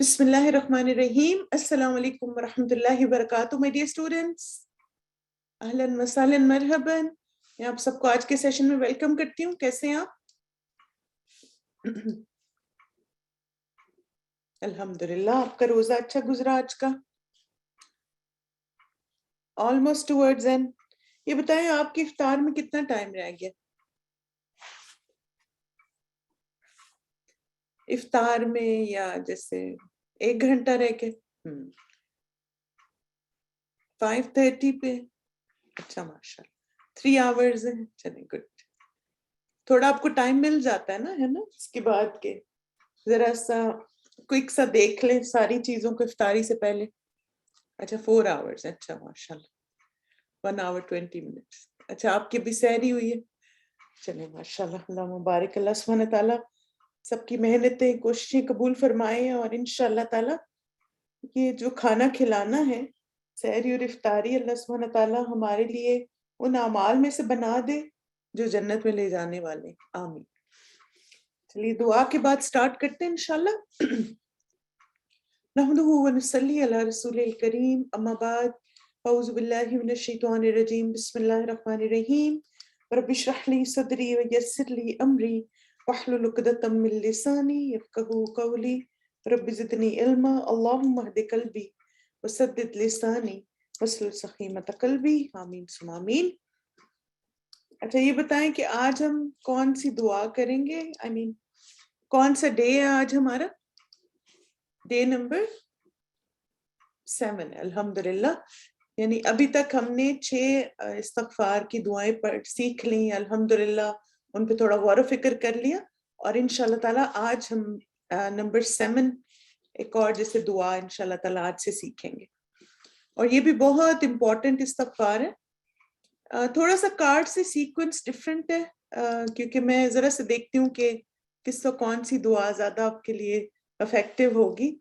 بسم اللہ الرحمن الرحیم. السلام علیکم ورحمۃ اللہ وبرکاتہ. مائی ڈیئر اسٹوڈینٹس، اہلاً وسہلاً مرحباً. میں آپ سب کو آج کے سیشن میں ویلکم کرتی ہوں. کیسے ہیں آپ؟ الحمدللہ. آپ کا روزہ اچھا گزرا آج کا؟ Almost towards and. یہ بتائیں آپ کی افطار میں کتنا ٹائم رہ گیا؟ افطار میں یا جیسے 1 گھنٹہ رہ کے 5:30 پہ؟ اچھا ماشاء اللہ 3 آورز ہیں. چلیں گڈ. تھوڑا آپ کو ٹائم مل جاتا ہے نا اس کے بعد کے ذرا سا کوئک سا دیکھ لیں ساری چیزوں کو افطاری سے پہلے. اچھا 4 آورز. اچھا ماشاء اللہ 1 hour 20 minutes. اچھا آپ کی بھی سحری ہوئی ہے؟ چلیں ماشاء اللہ. اللہ مبارک. اللہ سبحانہ تعالیٰ سب کی محنتیں کوششیں قبول فرمائے اور انشاءاللہ تعالیٰ یہ جو کھانا کھلانا ہے سحری اور افطاری اللہ سبحانہ تعالیٰ ہمارے لیے ان اعمال میں سے بنا دے جو جنت میں لے جانے والے. آمین. چلیے دعا کے بعد سٹارٹ کرتے ہیں انشاءاللہ. نحمدہ ونصلی علی رسول الکریم. اما بعد اعوذ باللہ من الشیطان الرجیم. بسم اللہ الرحمن الرحیم. رب اشرح لی صدری ویسر لی امری واحلل عقدۃ من لسانی یفقہوا قولی. رب زدنی علما. اللہم اہد قلبی وسدد لسانی واسلل سخیمۃ قلبی. آمین ثم آمین. اچھا یہ بتائیں کہ آج ہم کون سی دعا کریں گے؟ کون سا ڈے ہے آج ہمارا؟ Day number 7. الحمدللہ. یعنی ابھی تک ہم نے 6 استغفار کی دعائیں سیکھ لیں الحمدللہ. ان پہ تھوڑا غور و فکر کر لیا اور انشاءاللہ تعالیٰ آج ہم نمبر 7 ایک اور جیسے دعا انشاءاللہ تعالیٰ آج سے سیکھیں گے. اور یہ بھی بہت امپورٹنٹ استغفار ہے. تھوڑا سا کارڈ سے سیکوینس ڈفرینٹ ہے کیونکہ میں ذرا سے دیکھتی ہوں کہ کس وقت کون سی دعا زیادہ آپ کے لیے افیکٹو ہوگی.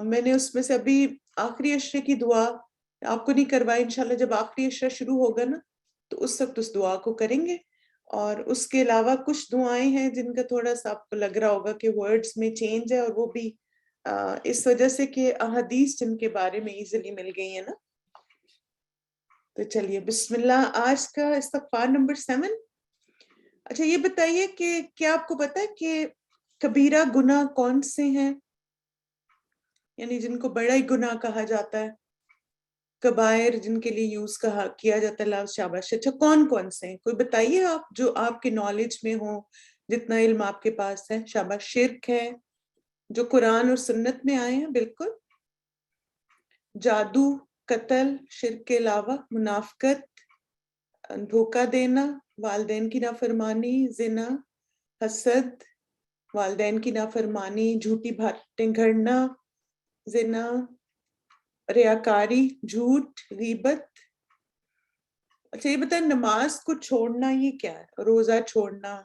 میں نے اس میں سے ابھی آخری عشرے کی دعا آپ کو نہیں کروائی. انشاءاللہ جب آخری عشرہ شروع ہوگا نا تو اس وقت اس دعا کو کریں گے. اور اس کے علاوہ کچھ دعائیں ہیں جن کا تھوڑا سا آپ کو لگ رہا ہوگا کہ ورڈز میں چینج ہے اور وہ بھی اس وجہ سے کہ احادیث جن کے بارے میں ایزیلی مل گئی ہیں نا. تو چلیے بسم اللہ. آج کا استغفار نمبر 7. اچھا یہ بتائیے کہ کیا آپ کو پتا ہے کہ کبیرہ گناہ کون سے ہیں؟ یعنی جن کو بڑا ہی گناہ کہا جاتا ہے، کبائر جن کے لیے یوز کیا جاتا ہے لفظ. شاباش. اچھا کون کون سے ہیں؟ کوئی بتائیے آپ جو آپ کے نالج میں ہو، جتنا علم آپ کے پاس ہے. شاباش. شرک ہے جو قرآن اور سنت میں آئے ہیں بالکل. جادو، قتل، شرک کے علاوہ منافقت، دھوکہ دینا، والدین کی نافرمانی، زنا، حسد، والدین کی نافرمانی، جھوٹی باتیں گھڑنا، زنا، ریاکاری، جھوٹ، غیبت. اچھا یہ بتائیں نماز کو چھوڑنا یہ کیا ہے؟ روزہ چھوڑنا،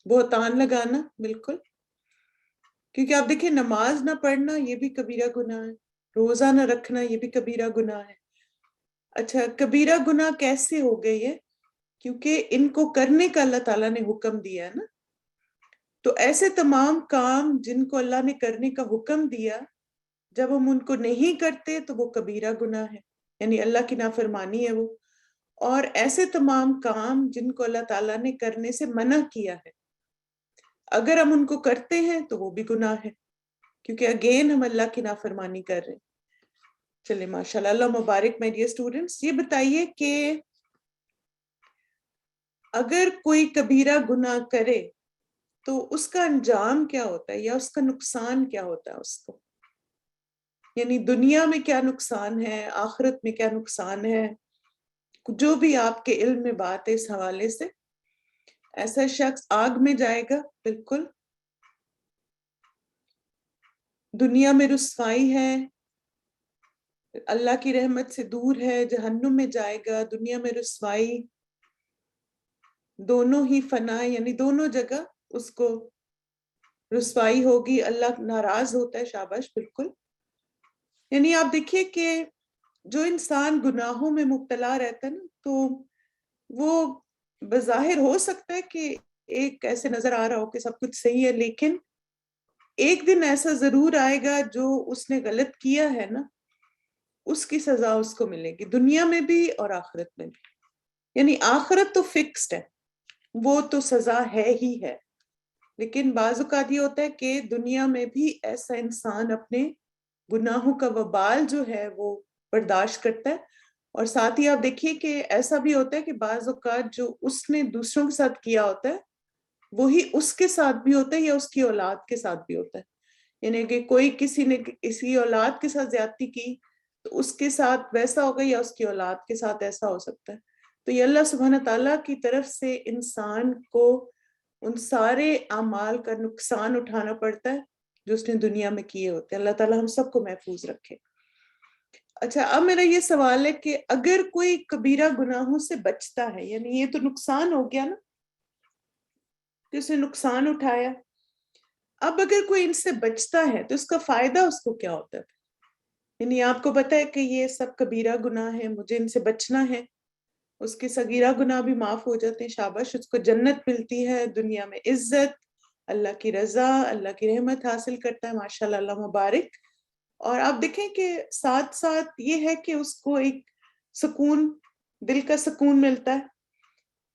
بہتان لگانا. بالکل. کیونکہ آپ دیکھیں نماز نہ پڑھنا یہ بھی کبیرہ گناہ ہے، روزہ نہ رکھنا یہ بھی کبیرہ گناہ ہے. اچھا کبیرہ گناہ کیسے ہو گئے یہ؟ کیونکہ ان کو کرنے کا اللہ تعالیٰ نے حکم دیا ہے نا. تو ایسے تمام کام جن کو اللہ نے کرنے کا حکم دیا جب ہم ان کو نہیں کرتے تو وہ کبیرہ گناہ ہے، یعنی اللہ کی نافرمانی ہے وہ. اور ایسے تمام کام جن کو اللہ تعالیٰ نے کرنے سے منع کیا ہے اگر ہم ان کو کرتے ہیں تو وہ بھی گناہ ہے، کیونکہ اگین ہم اللہ کی نافرمانی کر رہے ہیں. چلے ماشاءاللہ. اللہ مبارک. میڈیا اسٹوڈنٹس یہ بتائیے کہ اگر کوئی کبیرہ گناہ کرے تو اس کا انجام کیا ہوتا ہے یا اس کا نقصان کیا ہوتا ہے اس کو؟ یعنی دنیا میں کیا نقصان ہے، آخرت میں کیا نقصان ہے، جو بھی آپ کے علم میں بات ہے اس حوالے سے. ایسا شخص آگ میں جائے گا بالکل، دنیا میں رسوائی ہے، اللہ کی رحمت سے دور ہے، جہنم میں جائے گا، دنیا میں رسوائی، دونوں ہی فنا یعنی دونوں جگہ اس کو رسوائی ہوگی، اللہ ناراض ہوتا ہے. شاباش. بالکل. یعنی آپ دیکھیے کہ جو انسان گناہوں میں مبتلا رہتا ہے نا تو وہ بظاہر ہو سکتا ہے کہ ایک ایسے نظر آ رہا ہو کہ سب کچھ صحیح ہے، لیکن ایک دن ایسا ضرور آئے گا جو اس نے غلط کیا ہے نا اس کی سزا اس کو ملے گی، دنیا میں بھی اور آخرت میں بھی. یعنی آخرت تو فکسڈ ہے، وہ تو سزا ہے ہی ہے، لیکن بعض اوقات یہ ہوتا ہے کہ دنیا میں بھی ایسا انسان اپنے گناہوں کا وبال جو ہے وہ برداشت کرتا ہے. اور ساتھ ہی آپ دیکھیے کہ ایسا بھی ہوتا ہے کہ بعض اوقات جو اس نے دوسروں کے ساتھ کیا ہوتا ہے وہی اس کے ساتھ بھی ہوتا ہے یا اس کی اولاد کے ساتھ بھی ہوتا ہے. یعنی کہ کوئی کسی نے کسی اولاد کے ساتھ زیادتی کی تو اس کے ساتھ ویسا ہوگا یا اس کی اولاد کے ساتھ ایسا ہو سکتا ہے. تو یہ اللہ سبحانہ تعالیٰ کی طرف سے انسان کو ان سارے اعمال کا نقصان اٹھانا پڑتا ہے جو اس نے دنیا میں کیے ہوتے ہیں. اللہ تعالیٰ ہم سب کو محفوظ رکھے. اچھا، اب میرا یہ سوال ہے کہ اگر کوئی کبیرہ گناہوں سے بچتا ہے، یعنی یہ تو نقصان ہو گیا نا کہ اس نے نقصان اٹھایا، اب اگر کوئی ان سے بچتا ہے تو اس کا فائدہ اس کو کیا ہوتا ہے؟ یعنی آپ کو پتا ہے کہ یہ سب کبیرہ گناہ ہے، مجھے ان سے بچنا ہے، اس کے صغیرہ گناہ بھی معاف ہو جاتے ہیں، شاباش، اس کو جنت ملتی ہے، دنیا میں عزت، اللہ کی رضا، اللہ کی رحمت حاصل کرتا ہے، ماشاءاللہ، اللہ مبارک. اور آپ دیکھیں کہ ساتھ ساتھ یہ ہے کہ اس کو ایک سکون، دل کا سکون ملتا ہے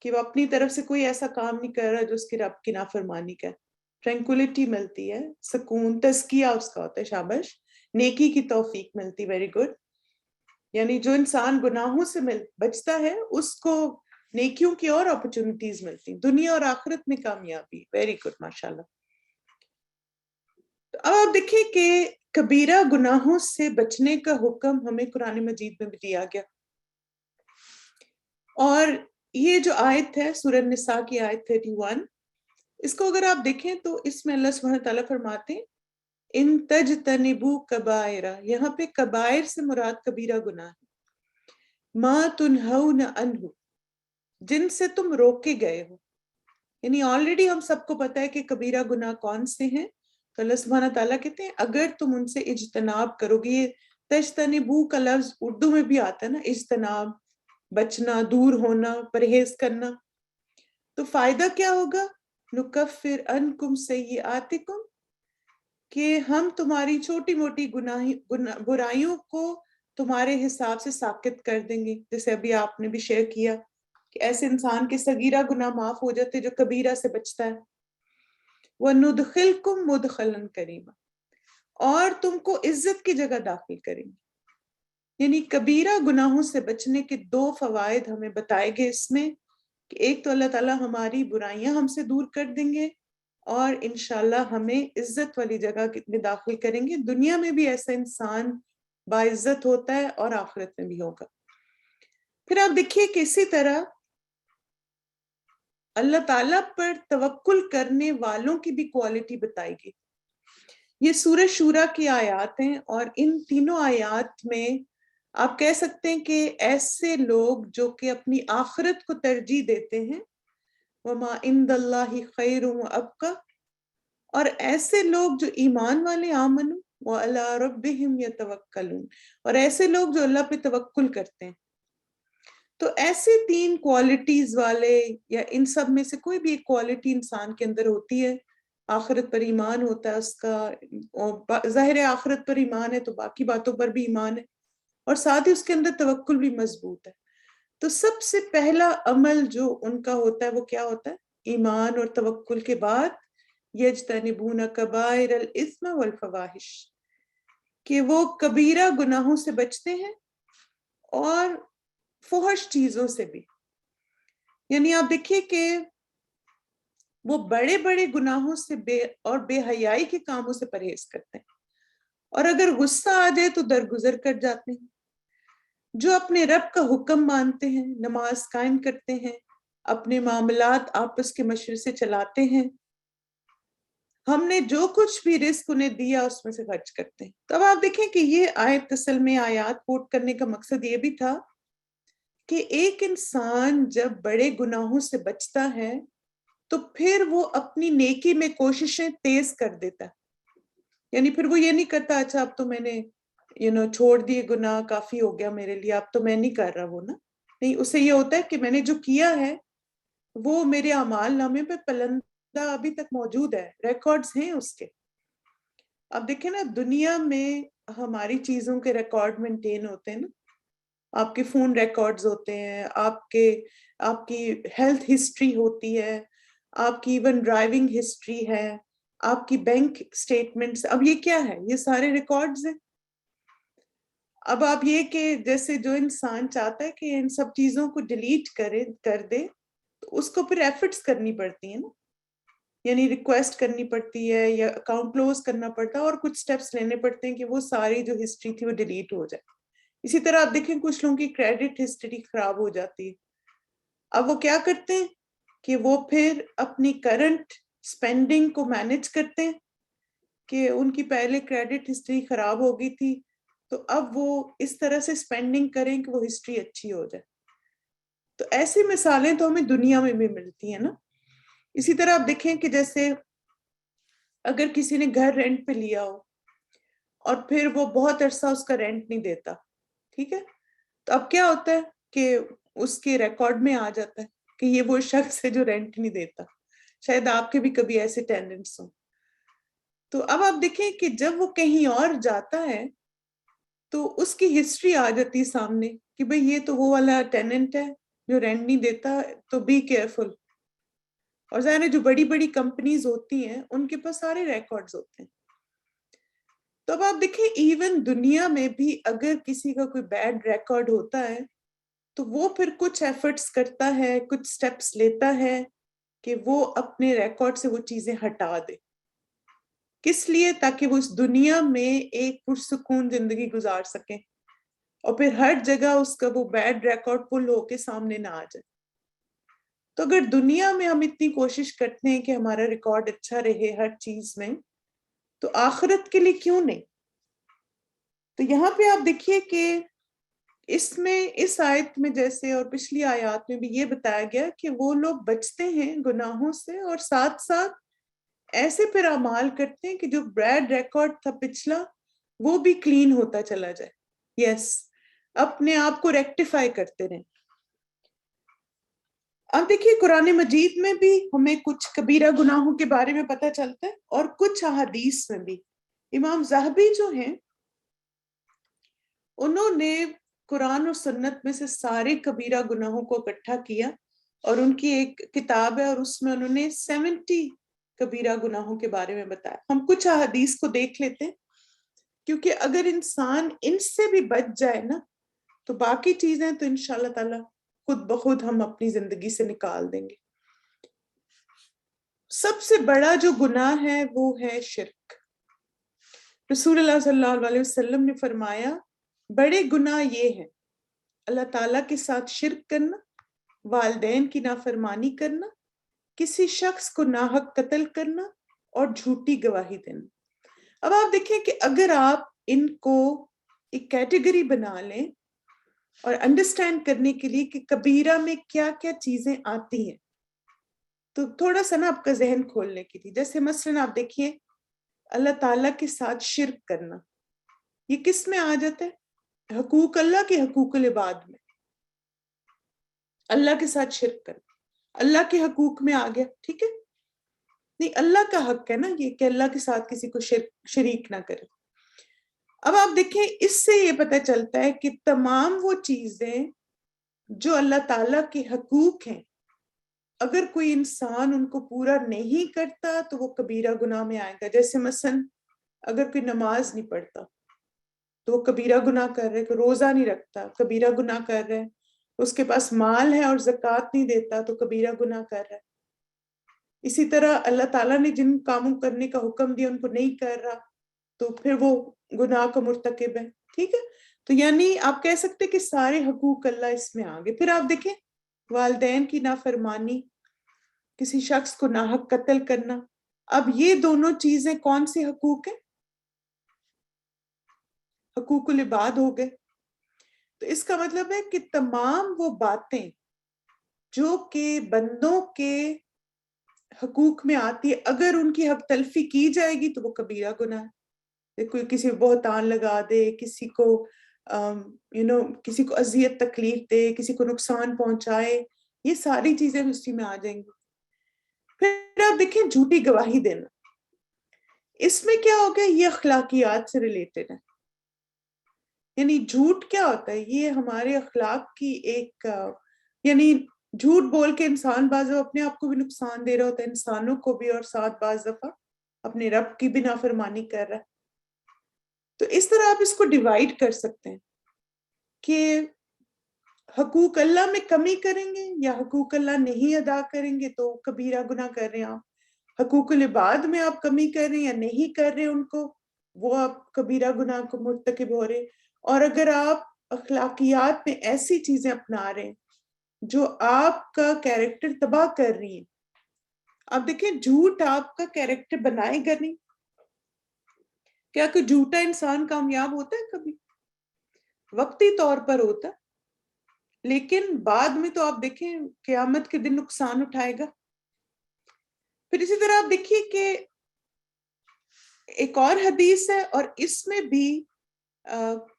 کہ وہ اپنی طرف سے کوئی ایسا کام نہیں کر رہا جو اس کی رب کی نافرمانی کا ہے. ٹرینکولیٹی ملتی ہے، سکون، تزکیہ اس کا ہوتا ہے، شاباش، نیکی کی توفیق ملتی. Very good. یعنی جو انسان گناہوں سے بچتا ہے اس کو نیکیوں کی اور اپرچونٹیز ملتی، دنیا اور آخرت میں کامیابی. ویری گڈ، ماشاءاللہ. اب آپ دیکھیں کہ کبیرہ گناہوں سے بچنے کا حکم ہمیں قرآن مجید میں بھی دیا گیا. اور یہ جو آیت ہے سورہ النساء کی آیت 31، اس کو اگر آپ دیکھیں تو اس میں اللہ سبحانہ تعالیٰ فرماتے ہیں ان تجتنبوا کبائر، یہاں پہ کبائر سے مراد کبیرہ گناہ ہے، ما تنہون عنہ، جن سے تم روکے گئے ہو. یعنی آلریڈی ہم سب کو پتا ہے کہ کبیرہ گناہ کون سے ہیں. تو اللہ سبحانہ تعالیٰ کہتے ہیں اگر تم ان سے اجتناب کرو گے. یہ تجتنبو کا لفظ اردو میں بھی آتا ہے نا، اجتناب، بچنا، دور ہونا، پرہیز کرنا. تو فائدہ کیا ہوگا؟ نکفر عنکم سیئاتکم، کہ ہم تمہاری چھوٹی موٹی برائیوں کو تمہارے حساب سے ساقط کر دیں گے. جیسے ابھی آپ نے بھی شیئر کیا کہ ایسے انسان کے صغیرہ گناہ معاف ہو جاتے جو کبیرہ سے بچتا ہے. وَنُدْخِلْكُمْ مُدْخَلًا كَرِيمًا، اور تم کو عزت کی جگہ داخل کریں گے. یعنی کبیرہ گناہوں سے بچنے کے دو فوائد ہمیں بتائے گئے اس میں کہ ایک تو اللہ تعالیٰ ہماری برائیاں ہم سے دور کر دیں گے اور انشاءاللہ ہمیں عزت والی جگہ میں داخل کریں گے. دنیا میں بھی ایسا انسان باعزت ہوتا ہے اور آخرت میں بھی ہوگا. پھر آپ دیکھیے کہ اسی طرح اللہ تعالیٰ پر توکل کرنے والوں کی بھی کوالٹی بتائی گئی. یہ سورہ شورا کی آیات ہیں اور ان تینوں آیات میں آپ کہہ سکتے ہیں کہ ایسے لوگ جو کہ اپنی آخرت کو ترجیح دیتے ہیں، وَمَا عِندَ اللَّهِ خَيْرٌ وَأَبْقَىٰ، اور ایسے لوگ جو ایمان والے، آمنوا وَعَلَىٰ رَبِّهِمْ يَتَوَكَّلُونَ، اور ایسے لوگ جو اللہ پہ توکل کرتے ہیں. تو ایسی تین کوالٹیز والے یا ان سب میں سے کوئی بھی ایک کوالٹی انسان کے اندر ہوتی ہے. آخرت پر ایمان ہوتا ہے اس کا، ظاہر آخرت پر ایمان ہے تو باقی باتوں پر بھی ایمان ہے، اور ساتھ ہی اس کے اندر توکل بھی مضبوط ہے. تو سب سے پہلا عمل جو ان کا ہوتا ہے وہ کیا ہوتا ہے؟ ایمان اور توکل کے بعد یجتنبون کبائر الاثم والفواحش، کہ وہ کبیرہ گناہوں سے بچتے ہیں اور فحش چیزوں سے بھی. یعنی آپ دیکھیے کہ وہ بڑے بڑے گناہوں سے بے حیائی کے کاموں سے پرہیز کرتے ہیں، اور اگر غصہ آ جائے تو درگزر کر جاتے ہیں. جو اپنے رب کا حکم مانتے ہیں، نماز قائم کرتے ہیں، اپنے معاملات آپس کے مشورے سے چلاتے ہیں، ہم نے جو کچھ بھی رزق انہیں دیا اس میں سے خرچ کرتے ہیں. تو اب آپ دیکھیں کہ یہ آیت اصل میں آیات کوٹ کرنے کا مقصد یہ بھی تھا کہ ایک انسان جب بڑے گناہوں سے بچتا ہے تو پھر وہ اپنی نیکی میں کوششیں تیز کر دیتا ہے. یعنی پھر وہ یہ نہیں کرتا اچھا اب تو میں نے چھوڑ دیے گناہ، کافی ہو گیا میرے لیے، اب تو میں نہیں کر رہا وہ نا. نہیں، اسے یہ ہوتا ہے کہ میں نے جو کیا ہے وہ میرے اعمال نامے پہ پلندہ ابھی تک موجود ہے، ریکارڈز ہیں اس کے. اب دیکھیں نا دنیا میں ہماری چیزوں کے ریکارڈ مینٹین ہوتے ہیں نا, آپ کے فون ریکارڈز ہوتے ہیں, آپ کی ہیلتھ ہسٹری ہوتی ہے, آپ کی ایون ڈرائیونگ ہسٹری ہے, آپ کی بینک سٹیٹمنٹس. اب یہ کیا ہے؟ یہ سارے ریکارڈز ہیں. اب آپ یہ کہ جیسے جو انسان چاہتا ہے کہ ان سب چیزوں کو ڈیلیٹ کر دے, تو اس کو پھر ایفرٹس کرنی پڑتی ہیں نا, یعنی ریکویسٹ کرنی پڑتی ہے یا اکاؤنٹ کلوز کرنا پڑتا ہے اور کچھ سٹیپس لینے پڑتے ہیں کہ وہ ساری جو ہسٹری تھی وہ ڈیلیٹ ہو جائے. اسی طرح آپ دیکھیں کچھ لوگوں کی کریڈٹ ہسٹری خراب ہو جاتی ہے. اب وہ کیا کرتے ہیں کہ وہ پھر اپنی کرنٹ سپینڈنگ کو مینج کرتے ہیں کہ ان کی پہلے کریڈٹ ہسٹری خراب ہو گئی تھی, تو اب وہ اس طرح سے سپینڈنگ کریں کہ وہ ہسٹری اچھی ہو جائے. تو ایسی مثالیں تو ہمیں دنیا میں بھی ملتی ہیں نا. اسی طرح آپ دیکھیں کہ جیسے اگر کسی نے گھر رینٹ پہ لیا ہو اور پھر وہ بہت عرصہ اس کا رینٹ نہیں دیتا, ٹھیک ہے, تو اب کیا ہوتا ہے کہ اس کے ریکارڈ میں آ جاتا ہے کہ یہ وہ شخص ہے جو رینٹ نہیں دیتا. شاید آپ کے بھی کبھی ایسے ٹینڈنٹس ہوں. تو اب آپ دیکھیں کہ جب وہ کہیں اور جاتا ہے تو اس کی ہسٹری آ جاتی ہے سامنے کہ بھئی یہ تو وہ والا ٹیننٹ ہے جو رینٹ نہیں دیتا, تو بی کیئرفل. اور ظاہر ہے جو بڑی بڑی کمپنیز ہوتی ہیں ان کے پاس سارے ریکارڈز ہوتے ہیں. تو اب آپ دیکھیں ایون دنیا میں بھی اگر کسی کا کوئی بیڈ ریکارڈ ہوتا ہے تو وہ پھر کچھ ایفرٹس کرتا ہے, کچھ سٹیپس لیتا ہے کہ وہ اپنے ریکارڈ سے وہ چیزیں ہٹا دے. کس لیے؟ تاکہ وہ اس دنیا میں ایک پرسکون زندگی گزار سکیں اور پھر ہر جگہ اس کا وہ بیڈ ریکارڈ پل ہو کے سامنے نہ آ جائے. تو اگر دنیا میں ہم اتنی کوشش کرتے ہیں کہ ہمارا ریکارڈ اچھا رہے ہر چیز میں, تو آخرت کے لیے کیوں نہیں؟ تو یہاں پہ آپ دیکھیے کہ اس آیت میں جیسے اور پچھلی آیات میں بھی یہ بتایا گیا کہ وہ لوگ بچتے ہیں گناہوں سے اور ساتھ ساتھ ایسے پھر اعمال کرتے ہیں کہ جو بیڈ ریکارڈ تھا پچھلا وہ بھی کلین ہوتا چلا جائے. یس, اپنے آپ کو ریکٹیفائی کرتے رہیں. اب دیکھیے قرآن مجید میں بھی ہمیں کچھ کبیرہ گناہوں کے بارے میں پتہ چلتا ہے اور کچھ احادیث میں بھی. امام ذہبی جو ہیں انہوں نے قرآن اور سنت میں سے سارے کبیرہ گناہوں کو اکٹھا کیا اور ان کی ایک کتاب ہے اور اس میں انہوں نے 70 کبیرہ گناہوں کے بارے میں بتایا. ہم کچھ احادیث کو دیکھ لیتے ہیں کیونکہ اگر انسان ان سے بھی بچ جائے نا تو باقی چیزیں تو انشاءاللہ تعالی خود بخود ہم اپنی زندگی سے نکال دیں گے. سب سے بڑا جو گناہ ہے وہ ہے شرک. رسول اللہ صلی اللہ علیہ وسلم نے فرمایا بڑے گناہ یہ ہیں اللہ تعالیٰ کے ساتھ شرک کرنا, والدین کی نافرمانی کرنا, کسی شخص کو ناحق قتل کرنا اور جھوٹی گواہی دینا. اب آپ دیکھیں کہ اگر آپ ان کو ایک کیٹیگری بنا لیں اور انڈرسٹینڈ کرنے کے لیے کہ کبیرہ میں کیا کیا چیزیں آتی ہیں, تو تھوڑا سا نا آپ کا ذہن کھولنے کی تھی. جیسے مثلاً آپ دیکھیے اللہ تعالیٰ کے ساتھ شرک کرنا, یہ کس میں آ جاتا ہے؟ حقوق اللہ کے, حقوق العباد میں. اللہ کے ساتھ شرک کرنا اللہ کے حقوق میں آ گیا, ٹھیک ہے, نہیں اللہ کا حق ہے نا یہ کہ اللہ کے ساتھ کسی کو شریک نہ کرے. اب آپ دیکھیں اس سے یہ پتہ چلتا ہے کہ تمام وہ چیزیں جو اللہ تعالیٰ کے حقوق ہیں اگر کوئی انسان ان کو پورا نہیں کرتا تو وہ کبیرہ گناہ میں آئے گا. جیسے مثلاً اگر کوئی نماز نہیں پڑھتا تو وہ کبیرہ گناہ کر رہے, کہ روزہ نہیں رکھتا کبیرہ گناہ کر رہے, اس کے پاس مال ہے اور زکوٰۃ نہیں دیتا تو کبیرہ گناہ کر رہا ہے. اسی طرح اللہ تعالیٰ نے جن کاموں کرنے کا حکم دیا ان کو نہیں کر رہا تو پھر وہ گناہ کا مرتکب ہے, ٹھیک ہے. تو یعنی آپ کہہ سکتے کہ سارے حقوق اللہ اس میں آگے. پھر آپ دیکھیں والدین کی نافرمانی, کسی شخص کو ناحق قتل کرنا, اب یہ دونوں چیزیں کون سے حقوق ہیں؟ حقوق العباد ہو گئے. تو اس کا مطلب ہے کہ تمام وہ باتیں جو کہ بندوں کے حقوق میں آتی ہے اگر ان کی حق تلفی کی جائے گی تو وہ کبیرہ گناہ ہے. کوئی کسی کو بہتان لگا دے, کسی کو کسی کو اذیت تکلیف دے, کسی کو نقصان پہنچائے, یہ ساری چیزیں اسی میں آ جائیں گی. پھر آپ دیکھیں جھوٹی گواہی دینا, اس میں کیا ہو گیا، یہ اخلاقیات سے ریلیٹڈ ہے. یعنی جھوٹ کیا ہوتا ہے، یہ ہمارے اخلاق کی ایک یعنی جھوٹ بول کے انسان بعض دفعہ اپنے آپ کو بھی نقصان دے رہا ہوتا ہے، انسانوں کو بھی، اور ساتھ بعض دفعہ اپنے رب کی بھی نافرمانی کر رہا ہے. تو اس طرح آپ اس کو ڈیوائیڈ کر سکتے ہیں کہ حقوق اللہ میں کمی کریں گے یا حقوق اللہ نہیں ادا کریں گے تو کبیرہ گناہ کر رہے ہیں آپ. حقوق العباد میں آپ کمی کر رہے ہیں یا نہیں کر رہے ان کو، وہ آپ کبیرہ گناہ کو مرتکب ہو رہے. اور اگر آپ اخلاقیات میں ایسی چیزیں اپنا رہے ہیں جو آپ کا کیریکٹر تباہ کر رہی ہیں. آپ دیکھیں جھوٹ آپ کا کیریکٹر بنائے گا نہیں. کیا کوئی جھوٹا انسان کامیاب ہوتا ہے؟ کبھی وقتی طور پر ہوتا ہے، لیکن بعد میں تو آپ دیکھیں قیامت کے دن نقصان اٹھائے گا. پھر اسی طرح آپ دیکھیے کہ ایک اور حدیث ہے، اور اس میں بھی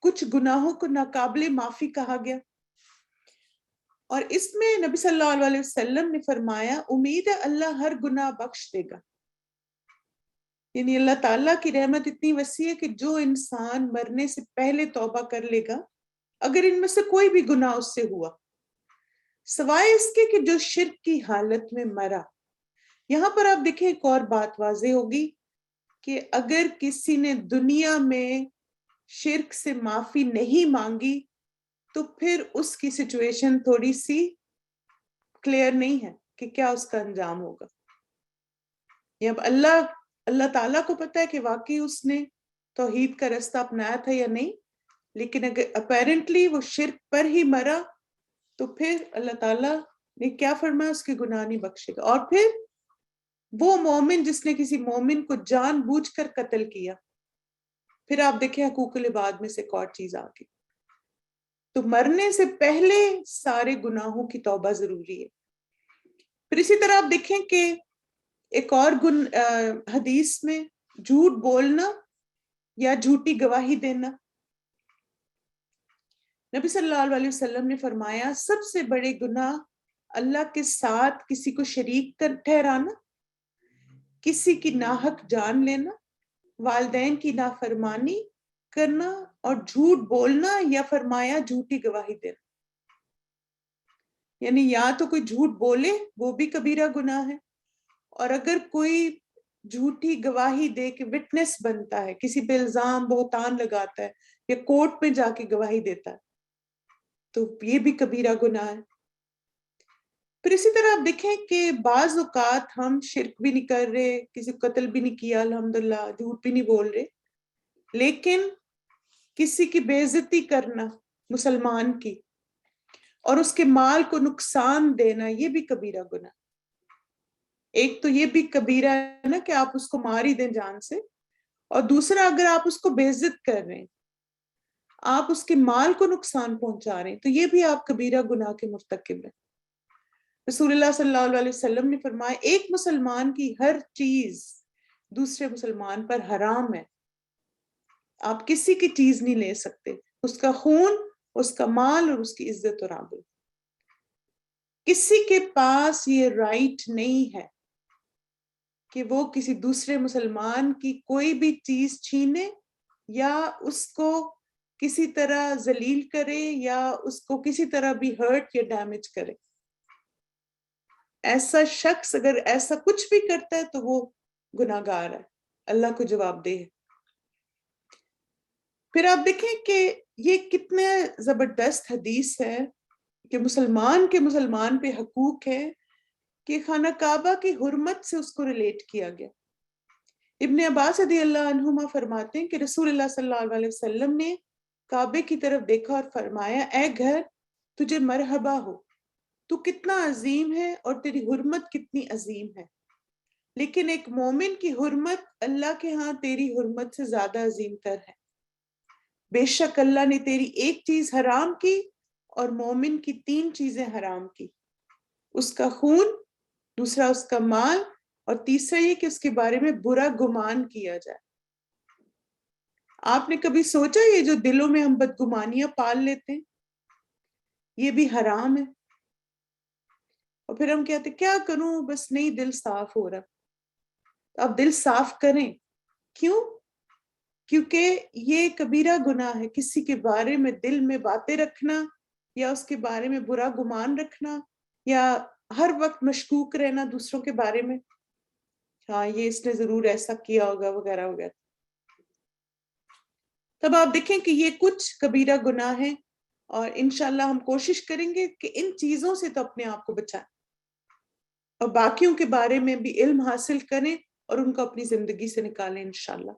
کچھ گناہوں کو ناقابل معافی کہا گیا، اور اس میں نبی صلی اللہ علیہ وسلم نے فرمایا امید ہے اللہ ہر گناہ بخش دے گا. یعنی اللہ تعالیٰ کی رحمت اتنی وسیع ہے کہ جو انسان مرنے سے پہلے توبہ کر لے گا، اگر ان میں سے کوئی بھی گناہ اس سے ہوا، سوائے اس کے کہ جو شرک کی حالت میں مرا. یہاں پر آپ دیکھیں ایک اور بات واضح ہوگی کہ اگر کسی نے دنیا میں شرک سے معافی نہیں مانگی تو پھر اس کی سچویشن تھوڑی سی کلیئر نہیں ہے کہ کیا اس کا انجام ہوگا. یہ اب اللہ تعالیٰ کو پتا ہے کہ واقعی اس نے توحید کا رستہ اپنایا تھا یا نہیں، لیکن اگر اپیرنٹلی وہ شرک پر ہی مرا تو پھر اللہ تعالیٰ نے کیا فرمایا، اس کے گناہ نہیں بخشے گا. اور پھر وہ مومن جس نے کسی مومن کو جان بوجھ کر قتل کیا، پھر آپ دیکھیں حقوق العباد میں سے ایک اور چیز آ گئی. تو مرنے سے پہلے سارے گناہوں کی توبہ ضروری ہے. پھر اسی طرح آپ دیکھیں کہ ایک اور حدیث میں جھوٹ بولنا یا جھوٹی گواہی دینا، نبی صلی اللہ علیہ وسلم نے فرمایا سب سے بڑے گناہ اللہ کے ساتھ کسی کو شریک ٹھہرانا، کسی کی ناحق جان لینا، والدین کی نافرمانی کرنا، اور جھوٹ بولنا یا فرمایا جھوٹی گواہی دینا. یعنی یا تو کوئی جھوٹ بولے وہ بھی کبیرہ گناہ ہے، اور اگر کوئی جھوٹی گواہی دے کے وٹنس بنتا ہے، کسی پہ الزام بہتان لگاتا ہے یا کورٹ میں جا کے گواہی دیتا ہے، تو یہ بھی کبیرہ گناہ ہے. پھر اسی طرح آپ دیکھیں کہ بعض اوقات ہم شرک بھی نہیں کر رہے، کسی قتل بھی نہیں کیا الحمدللہ، جھوٹ بھی نہیں بول رہے، لیکن کسی کی بے عزتی کرنا مسلمان کی اور اس کے مال کو نقصان دینا، یہ بھی کبیرہ گناہ. ایک تو یہ بھی کبیرہ ہے نا کہ آپ اس کو مار ہی دیں جان سے، اور دوسرا اگر آپ اس کو بے عزت کر رہے ہیں، آپ اس کے مال کو نقصان پہنچا رہے ہیں، تو یہ بھی آپ کبیرہ گناہ کے مرتکب ہیں. رسول اللہ صلی اللہ علیہ وسلم نے فرمایا ایک مسلمان کی ہر چیز دوسرے مسلمان پر حرام ہے. آپ کسی کی چیز نہیں لے سکتے، اس کا خون، اس کا مال اور اس کی عزت اور آبرو. کسی کے پاس یہ رائٹ نہیں ہے کہ وہ کسی دوسرے مسلمان کی کوئی بھی چیز چھینے یا اس کو کسی طرح ذلیل کرے یا اس کو کسی طرح بھی ہرٹ یا ڈیمیج کرے. ایسا شخص اگر ایسا کچھ بھی کرتا ہے تو وہ گناہگار ہے، اللہ کو جواب دہ ہے. پھر آپ دیکھیں کہ یہ کتنے زبردست حدیث ہے کہ مسلمان پہ حقوق ہے کہ خانہ کعبہ کی حرمت سے اس کو ریلیٹ کیا گیا. ابن عباس رضی اللہ عنہما فرماتے ہیں کہ رسول اللہ صلی اللہ علیہ وسلم نے کعبے کی طرف دیکھا اور فرمایا اے گھر تجھے مرحبا ہو، تو کتنا عظیم ہے اور تیری حرمت کتنی عظیم ہے. لیکن ایک مومن کی حرمت اللہ کے ہاں تیری حرمت سے زیادہ عظیم تر ہے. بے شک اللہ نے تیری ایک چیز حرام کی اور مومن کی 3 چیزیں حرام کی، اس کا خون، دوسرا اس کا مال، اور تیسرا یہ کہ اس کے بارے میں برا گمان کیا جائے. آپ نے کبھی سوچا یہ جو دلوں میں ہم بدگمانیاں پال لیتے ہیں یہ بھی حرام ہے؟ اور پھر ہم کہتے کیا کروں، بس نہیں دل صاف ہو رہا. اب دل صاف کریں. کیوں؟ کیونکہ یہ کبیرہ گناہ ہے، کسی کے بارے میں دل میں باتیں رکھنا یا اس کے بارے میں برا گمان رکھنا یا ہر وقت مشکوک رہنا دوسروں کے بارے میں، ہاں یہ اس نے ضرور ایسا کیا ہوگا وغیرہ وغیرہ. تب آپ دیکھیں کہ یہ کچھ کبیرہ گناہ ہیں، اور انشاءاللہ ہم کوشش کریں گے کہ ان چیزوں سے تو اپنے آپ کو بچائیں اور باقیوں کے بارے میں بھی علم حاصل کریں اور ان کو اپنی زندگی سے نکالیں انشاءاللہ.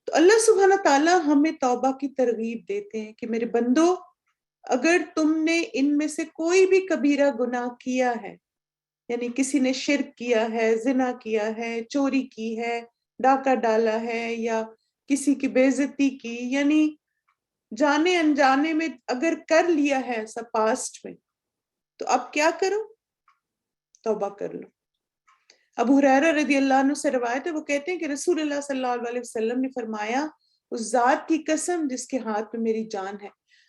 تو اللہ سبحانہ تعالیٰ ہمیں توبہ کی ترغیب دیتے ہیں کہ میرے بندو، اگر تم نے ان میں سے کوئی بھی کبیرہ گناہ کیا ہے، یعنی کسی نے شرک کیا ہے، زنا کیا ہے، چوری کی ہے، ڈاکہ ڈالا ہے یا کسی کی بے عزتی کی، یعنی جانے انجانے میں اگر کر لیا ہے ایسا پاسٹ میں، تو اب کیا کرو؟ توبہ کر لو. ابو ہریرہ رضی اللہ عنہ سے روایت ہے، وہ کہتے ہیں کہ رسول اللہ صلی اللہ علیہ وسلم نے فرمایا، اس ذات کی قسم جس کے ہاتھ میں میری جان ہے،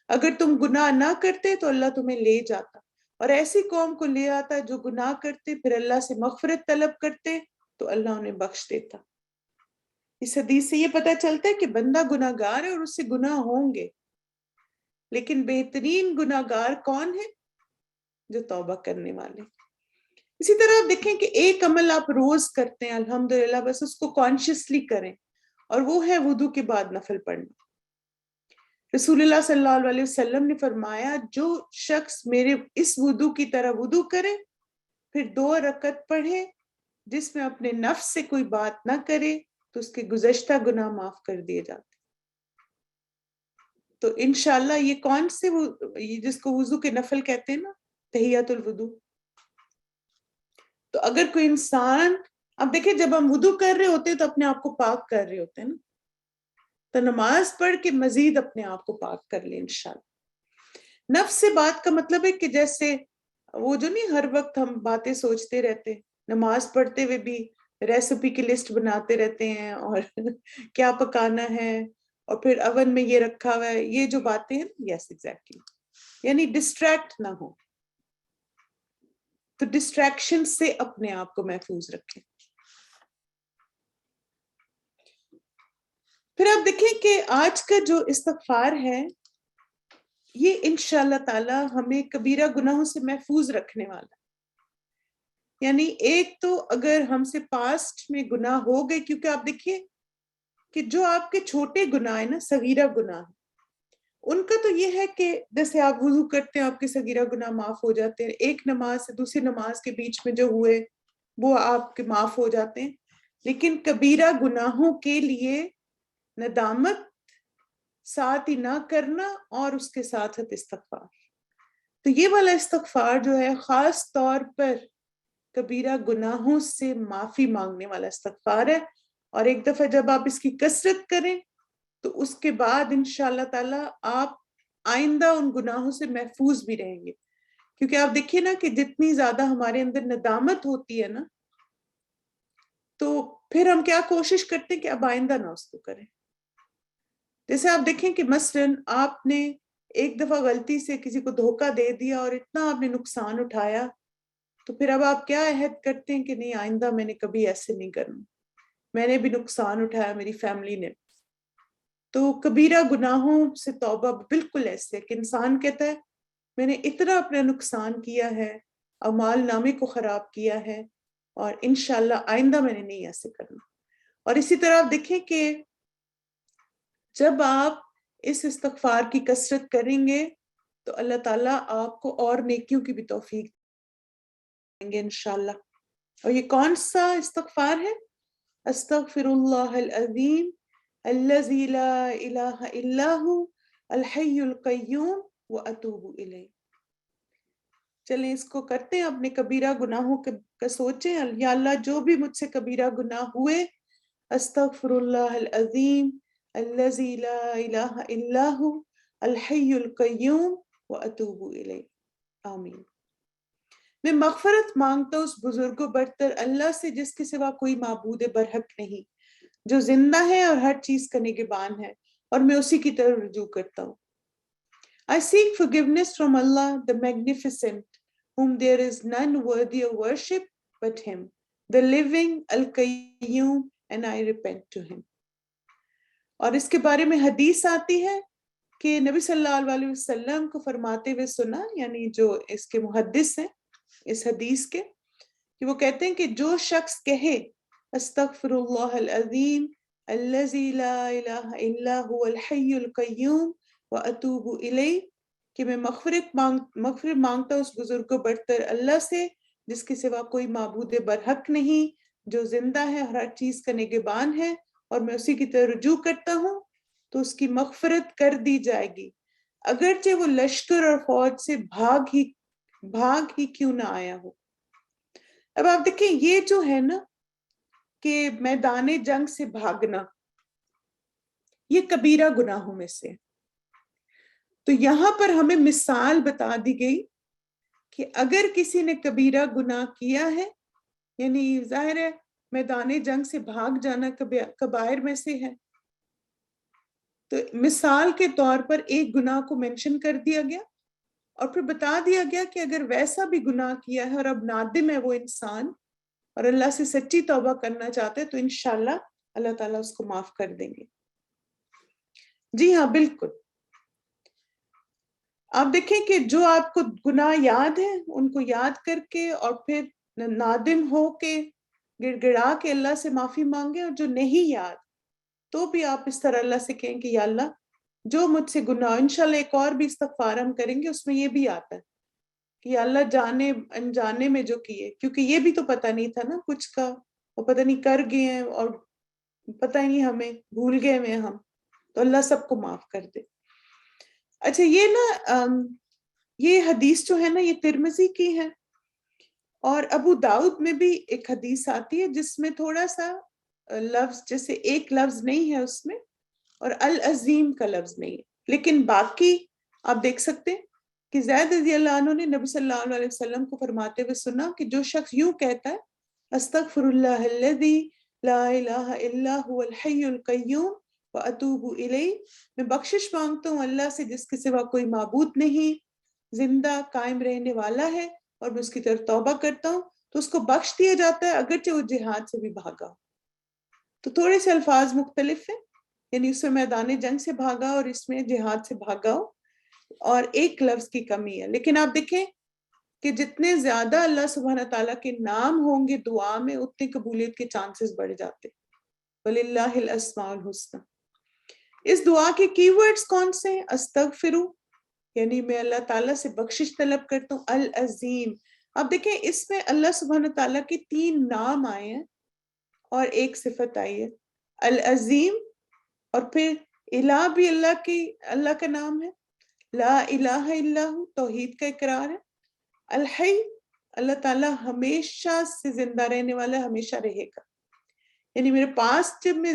اگر تم گناہ نہ کرتے تو اللہ تمہیں لے جاتا، اور ایسی قوم کو لے آتا جو گناہ کرتے پھر اللہ سے مغفرت طلب کرتے تو اللہ انہیں بخش دیتا. اس حدیث سے یہ پتہ چلتا ہے کہ بندہ گناہ گار ہے اور اس سے گناہ ہوں گے، لیکن بہترین گناہ گار کون ہے؟ جو توبہ کرنے والے. اسی طرح آپ دیکھیں کہ ایک عمل آپ روز کرتے ہیں الحمدللہ، بس اس کو کانشیسلی کریں، اور وہ ہے وضو کے بعد نفل پڑھنا. رسول اللہ صلی اللہ علیہ وسلم نے فرمایا، جو شخص میرے اس وضو کی طرح وضو کرے پھر 2 رکعت پڑھے جس میں اپنے نفس سے کوئی بات نہ کرے تو اس کے گزشتہ گناہ معاف کر دیے جاتے. تو انشاءاللہ یہ کون سے جس کو وضو کے نفل کہتے ہیں نا، تحیۃ الوضو. تو اگر کوئی انسان، اب دیکھیں جب ہم وضو کر رہے ہوتے ہیں تو اپنے آپ کو پاک کر رہے ہوتے ہیں نا، تو نماز پڑھ کے مزید اپنے آپ کو پاک کر لیں انشاءاللہ. نفس سے بات کا مطلب ہے کہ جیسے وہ جو نہیں ہر وقت ہم باتیں سوچتے رہتے، نماز پڑھتے ہوئے بھی ریسیپی کی لسٹ بناتے رہتے ہیں اور کیا پکانا ہے اور پھر اوون میں یہ رکھا ہوا ہے، یہ جو باتیں ہیں، یس ایگزیکٹلی، یعنی ڈسٹریکٹ نہ ہو. تو ڈسٹریکشن سے اپنے آپ کو محفوظ رکھیں. پھر آپ دیکھیں کہ آج کا جو استغفار ہے یہ انشاءاللہ تعالی ہمیں کبیرہ گناہوں سے محفوظ رکھنے والا ہے. یعنی ایک تو اگر ہم سے پاسٹ میں گناہ ہو گئے، کیونکہ آپ دیکھیے کہ جو آپ کے چھوٹے گناہ ہیں نا، صغیرہ گناہ، ان کا تو یہ ہے کہ جیسے آپ وضو کرتے ہیں آپ کے صغیرہ گناہ معاف ہو جاتے ہیں، ایک نماز سے دوسری نماز کے بیچ میں جو ہوئے وہ آپ کے معاف ہو جاتے ہیں. لیکن کبیرہ گناہوں کے لیے ندامت، ساتھ ہی نہ کرنا، اور اس کے ساتھ استغفار. تو یہ والا استغفار جو ہے خاص طور پر کبیرہ گناہوں سے معافی مانگنے والا استغفار ہے، اور ایک دفعہ جب آپ اس کی کثرت کریں تو اس کے بعد انشاءاللہ تعالی آپ آئندہ ان گناہوں سے محفوظ بھی رہیں گے. کیونکہ آپ دیکھیے نا کہ جتنی زیادہ ہمارے اندر ندامت ہوتی ہے نا، تو پھر ہم کیا کوشش کرتے ہیں کہ اب آئندہ نہ اس کو کریں. جیسے آپ دیکھیں کہ مثلاً آپ نے ایک دفعہ غلطی سے کسی کو دھوکہ دے دیا اور اتنا آپ نے نقصان اٹھایا، تو پھر اب آپ کیا عہد کرتے ہیں کہ نہیں آئندہ میں نے کبھی ایسے نہیں کرنا، میں نے بھی نقصان اٹھایا، میری فیملی نے. تو کبیرہ گناہوں سے توبہ بالکل ایسے کہ انسان کہتا ہے میں نے اتنا اپنا نقصان کیا ہے، اعمال نامے کو خراب کیا ہے، اور انشاءاللہ آئندہ میں نے نہیں ایسے کرنا. اور اسی طرح آپ دیکھیں کہ جب آپ اس استغفار کی کثرت کریں گے تو اللہ تعالیٰ آپ کو اور نیکیوں کی بھی توفیق دیں گے انشاءاللہ. اور یہ کون سا استغفار ہے؟ استغفر اللہ العظیم الذی لا الہ الا ہو الحی القیوم واتوب الیہ. چلیں اس کو کرتے ہیں، اپنے کبیرہ گناہوں کا سوچیں، یا اللہ جو بھی مجھ سے کبیرہ گناہ ہوئے، استغفر اللہ العظیم الذی لا الہ الا ہو الحی القیوم واتوب الیہ. آمین. میں مغفرت مانگتا ہوں اس بزرگ و برتر اللہ سے جس کے سوا کوئی معبود برحق نہیں، جو زندہ ہے اور ہر چیز کا نگہبان ہے، اور میں اسی کی طرف رجوع کرتا ہوں. I seek forgiveness from Allah the Magnificent, whom there is none worthy of worship but Him, the living, Al-Qayyum, and I repent to him. اور اس کے بارے میں حدیث آتی ہے کہ نبی صلی اللہ علیہ وسلم کو فرماتے ہوئے سنا، یعنی جو اس کے محدث ہیں اس حدیث کے، کہ وہ کہتے ہیں کہ جو شخص کہے استغفر اللہ العظیم الذی لا الہ الا هو الحی القیوم واتوب الیہ، کہ میں مغفرت مانگتا ہوں اس بزرگ کو برتر اللہ سے جس کے سوا کوئی معبود برحق نہیں، جو زندہ ہے ہر چیز کا نگہبان ہے، اور میں اسی کی طرف رجوع کرتا ہوں، تو اس کی مغفرت کر دی جائے گی اگرچہ وہ لشکر اور فوج سے بھاگ ہی کیوں نہ آیا ہو۔ اب آپ دیکھیں یہ جو ہے نا کہ میدان جنگ سے بھاگنا، یہ کبیرہ گناہوں میں سے، تو یہاں پر ہمیں مثال بتا دی گئی کہ اگر کسی نے کبیرہ گناہ کیا ہے، یعنی ظاہر ہے میدان جنگ سے بھاگ جانا کبائر میں سے ہے، تو مثال کے طور پر ایک گناہ کو مینشن کر دیا گیا اور پھر بتا دیا گیا کہ اگر ویسا بھی گناہ کیا ہے اور اب نادم ہے وہ انسان اور اللہ سے سچی توبہ کرنا چاہتے ہیں تو انشاءاللہ اللہ تعالیٰ اس کو معاف کر دیں گے۔ جی ہاں بالکل، آپ دیکھیں کہ جو آپ کو گناہ یاد ہیں ان کو یاد کر کے اور پھر نادم ہو کے گڑ گڑا کے اللہ سے معافی مانگیں، اور جو نہیں یاد تو بھی آپ اس طرح اللہ سے کہیں کہ یا اللہ جو مجھ سے گناہ، انشاءاللہ ایک اور بھی استغفار ہم کریں گے، اس میں یہ بھی آتا ہے کہ یا اللہ جانے انجانے میں جو کیے، کیونکہ یہ بھی تو پتہ نہیں تھا نا کچھ کا، وہ پتہ نہیں کر گئے ہیں اور پتہ ہی نہیں ہمیں بھول گئے ہیں ہم، تو اللہ سب کو معاف کر دے۔ اچھا یہ نا یہ حدیث جو ہے نا یہ ترمذی کی ہے، اور ابو داؤد میں بھی ایک حدیث آتی ہے جس میں تھوڑا سا لفظ، جیسے ایک لفظ نہیں ہے اس میں اور العظیم کا لفظ نہیں ہے، لیکن باقی آپ دیکھ سکتے ہیں کہ زید رضی اللہ عنہ نے نبی صلی اللہ علیہ وسلم کو فرماتے ہوئے سنا کہ جو شخص یوں کہتا ہے استغفر اللہ الذی لا الہ الا هو الحی القیوم واتوب الیہ، میں بخشش مانگتا ہوں اللہ سے جس کے سوا کوئی معبود نہیں، زندہ قائم رہنے والا ہے، اور میں اس کی طرف توبہ کرتا ہوں، تو اس کو بخش دیا جاتا ہے اگرچہ وہ جہاد سے بھی بھاگا ہو۔ تو تھوڑے سے الفاظ مختلف ہیں، یعنی اس میں میدان جنگ سے بھاگا اور اس میں جہاد سے بھاگا ہو، اور ایک لفظ کی کمی ہے، لیکن آپ دیکھیں کہ جتنے زیادہ اللہ سبحانہ تعالیٰ کے نام ہوں گے دعا میں اتنے قبولیت کے چانسز بڑھ جاتے۔ وَلِلَّهِ الْأَسْمَاءُ الْحُسْنَى۔ اس دعا کے کی ورڈز کون سے ہیں؟ استغفرو، یعنی میں اللہ تعالیٰ سے بخشش طلب کرتا ہوں، العظیم، اب دیکھیں اس میں اللہ سبحانہ تعالیٰ کے 3 نام آئے ہیں اور ایک صفت آئی ہے، العظیم، اور پھر الہ بھی اللہ کا نام ہے، لا الہ الا ہو توحید کا اقرار ہے، الحی اللہ تعالیٰ ہمیشہ سے زندہ رہنے والا ہے، ہمیشہ رہے گا، یعنی میرے پاس جب میں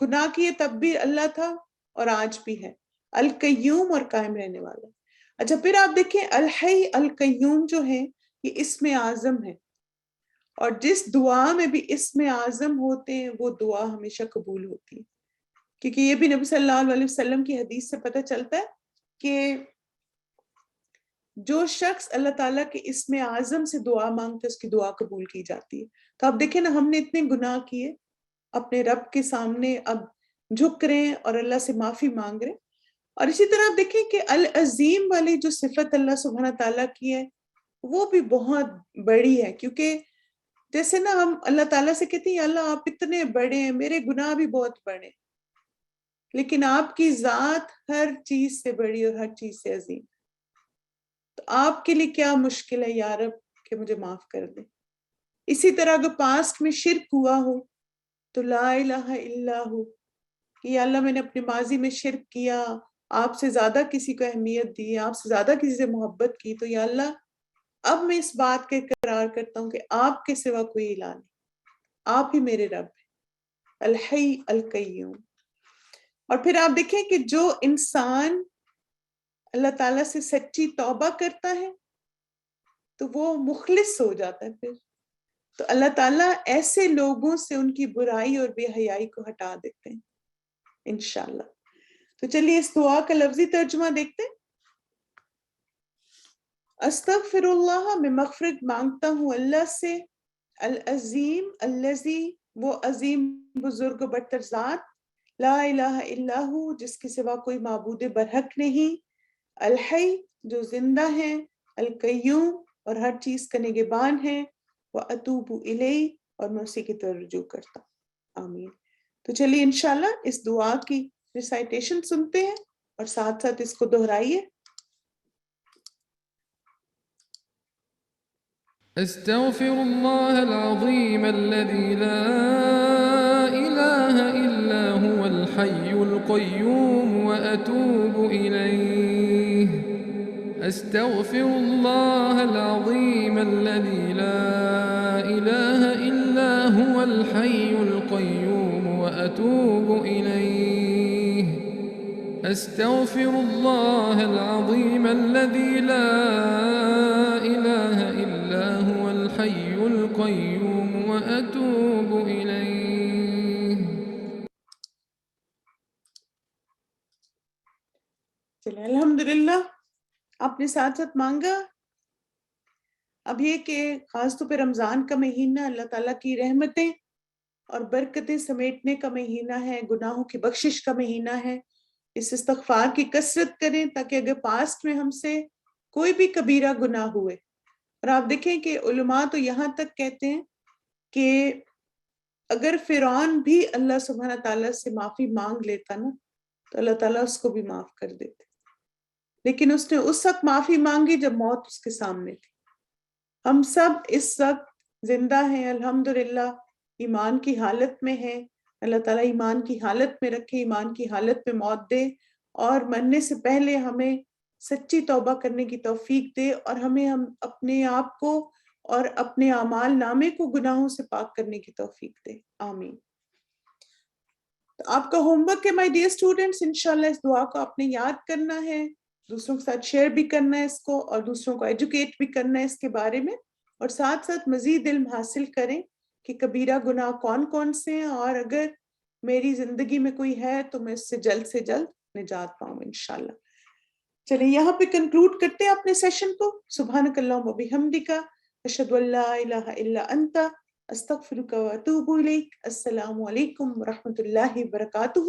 گناہ کیے تب بھی اللہ تھا اور آج بھی ہے، القیوم اور قائم رہنے والا۔ اچھا پھر آپ دیکھیں الحی القیوم جو ہے یہ اسم اعظم ہے، اور جس دعا میں بھی اسم اعظم ہوتے ہیں وہ دعا ہمیشہ قبول ہوتی ہے، کیونکہ یہ بھی نبی صلی اللہ علیہ وسلم کی حدیث سے پتہ چلتا ہے کہ جو شخص اللہ تعالیٰ کے اسم اعظم سے دعا مانگتا ہے اس کی دعا قبول کی جاتی ہے۔ تو آپ دیکھیں نا ہم نے اتنے گناہ کیے اپنے رب کے سامنے، اب جھک رہے ہیں اور اللہ سے معافی مانگ رہے ہیں، اور اسی طرح آپ دیکھیں کہ العظیم والی جو صفت اللہ سبحانہ تعالیٰ کی ہے وہ بھی بہت بڑی ہے، کیونکہ جیسے نا ہم اللہ تعالیٰ سے کہتے ہیں یا اللہ آپ اتنے بڑے ہیں، میرے گناہ بھی بہت بڑے، لیکن آپ کی ذات ہر چیز سے بڑی اور ہر چیز سے عظیم، تو آپ کے لیے کیا مشکل ہے یا رب کہ مجھے معاف کر دیں۔ اسی طرح اگر پاسٹ میں شرک ہوا ہو تو لا الہ الا ہو کہ یا اللہ میں نے اپنے ماضی میں شرک کیا، آپ سے زیادہ کسی کو اہمیت دی، آپ سے زیادہ کسی سے محبت کی، تو یا اللہ اب میں اس بات کا اقرار کرتا ہوں کہ آپ کے سوا کوئی الہ نہیں، آپ ہی میرے رب ہیں، الحی القیوم۔ اور پھر آپ دیکھیں کہ جو انسان اللہ تعالیٰ سے سچی توبہ کرتا ہے تو وہ مخلص ہو جاتا ہے، پھر تو اللہ تعالیٰ ایسے لوگوں سے ان کی برائی اور بے حیائی کو ہٹا دیتے ہیں انشاءاللہ۔ تو چلیے اس دعا کا لفظی ترجمہ دیکھتے ہیں۔ استغفر اللہ، میں مغفرت مانگتا ہوں اللہ سے، العظیم الذی وہ عظیم بزرگ و برتر ذات لا الہ الا ہو جس کے سوا کوئی معبود برحق نہیں، الحی جو زندہ ہے، القیوم اور ہر چیز کا نگہبان ہے، واتوب الیہ اور میں اسی کی طرف رجوع کرتا ہوں، آمین۔ تو چلیے انشاءاللہ اس دعا کی ریسائٹیشن سنتے ہیں اور ساتھ ساتھ اس کو دہرائیے۔ استغفر الله العظيم الذي لا إله إلا هو الحي القيوم وأتوب إليه أستغفر الله العظيم الذي لا إله إلا هو الحي القيوم وأتوب إليه أستغفر الله العظيم الذي لا إله إلا هو الحي القيوم وأتوب إليه۔ چلیں الحمدللہ آپ نے ساتھ ساتھ مانگا۔ اب یہ کہ خاص طور پہ رمضان کا مہینہ اللہ تعالیٰ کی رحمتیں اور برکتیں سمیٹنے کا مہینہ ہے، گناہوں کی بخشش کا مہینہ ہے۔ اس استغفار کی کثرت کریں تاکہ اگر پاسٹ میں ہم سے کوئی بھی کبیرہ گناہ ہوئے، اور آپ دیکھیں کہ علماء تو یہاں تک کہتے ہیں کہ اگر فرعون بھی اللہ سبحانہ تعالیٰ سے معافی مانگ لیتا نا تو اللہ تعالیٰ اس کو بھی معاف کر دیتے، لیکن اس نے اس وقت معافی مانگی جب موت اس کے سامنے تھی۔ ہم سب اس وقت زندہ ہیں الحمدللہ، ایمان کی حالت میں ہیں، اللہ تعالیٰ ایمان کی حالت میں رکھے، ایمان کی حالت میں موت دے، اور مرنے سے پہلے ہمیں سچی توبہ کرنے کی توفیق دے، اور ہمیں اپنے آپ کو اور اپنے اعمال نامے کو گناہوں سے پاک کرنے کی توفیق دے، آمین۔ تو آپ کا ہوم ورک ہے مائی ڈیئر اسٹوڈنٹس، انشاءاللہ اس دعا کو آپ نے یاد کرنا ہے، دوسروں کے ساتھ شیئر بھی کرنا ہے اس کو، اور دوسروں کو ایجوکیٹ بھی کرنا ہے اس کے بارے میں، اور ساتھ ساتھ مزید علم حاصل کریں کہ کبیرہ گناہ کون کون سے ہیں، اور اگر میری زندگی میں کوئی ہے تو میں اس سے جلد نجات پاؤں انشاءاللہ۔ چلیں یہاں پہ کنکلوڈ کرتے ہیں اپنے سیشن کو۔ سبحانک اللہم و بحمدک، اشہد ان لا الہ الا انت، استغفرک و اتوب الیک۔ السلام علیکم ورحمۃ اللہ وبرکاتہ۔